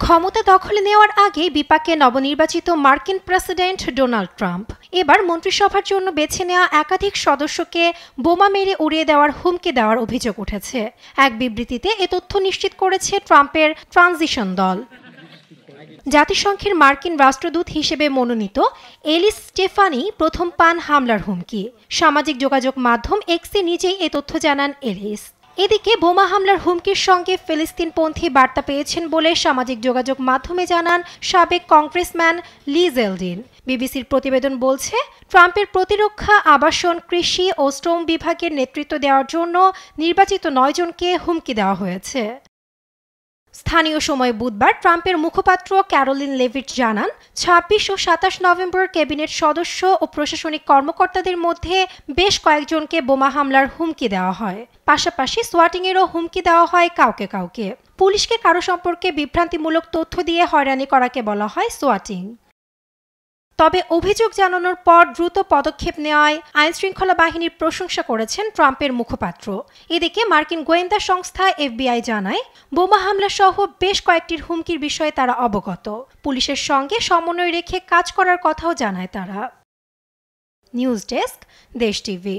ক্ষমতা দখলে নেওয়ার আগে বিপাকে নবনির্বাচিত মার্কিন প্রেসিডেন্ট ডোনাল্ড ট্রাম্প এবার মন্ত্রিসভার জন্য বেছে নেওয়া একাধিক সদস্যকে বোমা মেরে উড়িয়ে দেওয়ার হুমকি দেওয়ার অভিযোগ উঠেছে। এক বিবৃতিতে এ তথ্য নিশ্চিত করেছে ট্রাম্পের ট্রানজিশন দল। জাতিসংঘের মার্কিন রাষ্ট্রদূত হিসেবে মনোনীত এলিস স্টেফানি প্রথম পান হামলার হুমকি। সামাজিক যোগাযোগ মাধ্যম এক্সে নিজেই এ তথ্য জানান এলিস। এদিকে বোমা হামলার হুমকির সঙ্গে ফিলিস্তিনপন্থী বার্তা পেয়েছেন বলে সামাজিক যোগাযোগ মাধ্যমে জানান সাবেক কংগ্রেসম্যান লি জেলডিন। বিবিসির প্রতিবেদন বলছে, ট্রাম্পের প্রতিরক্ষা, আবাসন, কৃষি ও শ্রম বিভাগের নেতৃত্ব দেওয়ার জন্য নির্বাচিত ৯ জনকে হুমকি দেওয়া হয়েছে। স্থানীয় সময় বুধবার ট্রাম্পের মুখপাত্র ক্যারোলিন লেভিট জানান, ২৬ ও ২৭ নভেম্বর ক্যাবিনেট সদস্য ও প্রশাসনিক কর্মকর্তাদের মধ্যে বেশ কয়েকজনকে বোমা হামলার হুমকি দেওয়া হয়। পাশাপাশি সোয়াটিংয়েরও হুমকি দেওয়া হয় কাউকে কাউকে। পুলিশকে কারো সম্পর্কে বিভ্রান্তিমূলক তথ্য দিয়ে হয়রানি করাকে বলা হয় সোয়াটিং। তবে অভিযোগ জানানোর পর দ্রুত পদক্ষেপ নেওয়ায় আইনশৃঙ্খলা বাহিনীর প্রশংসা করেছেন ট্রাম্পের মুখপাত্র। এদিকে মার্কিন গোয়েন্দা সংস্থা এফবিআই জানায়, বোমা হামলা সহ বেশ কয়েকটির হুমকির বিষয়ে তারা অবগত। পুলিশের সঙ্গে সমন্বয় রেখে কাজ করার কথাও জানায় তারা। নিউজ ডেস্ক, দেশ টিভি।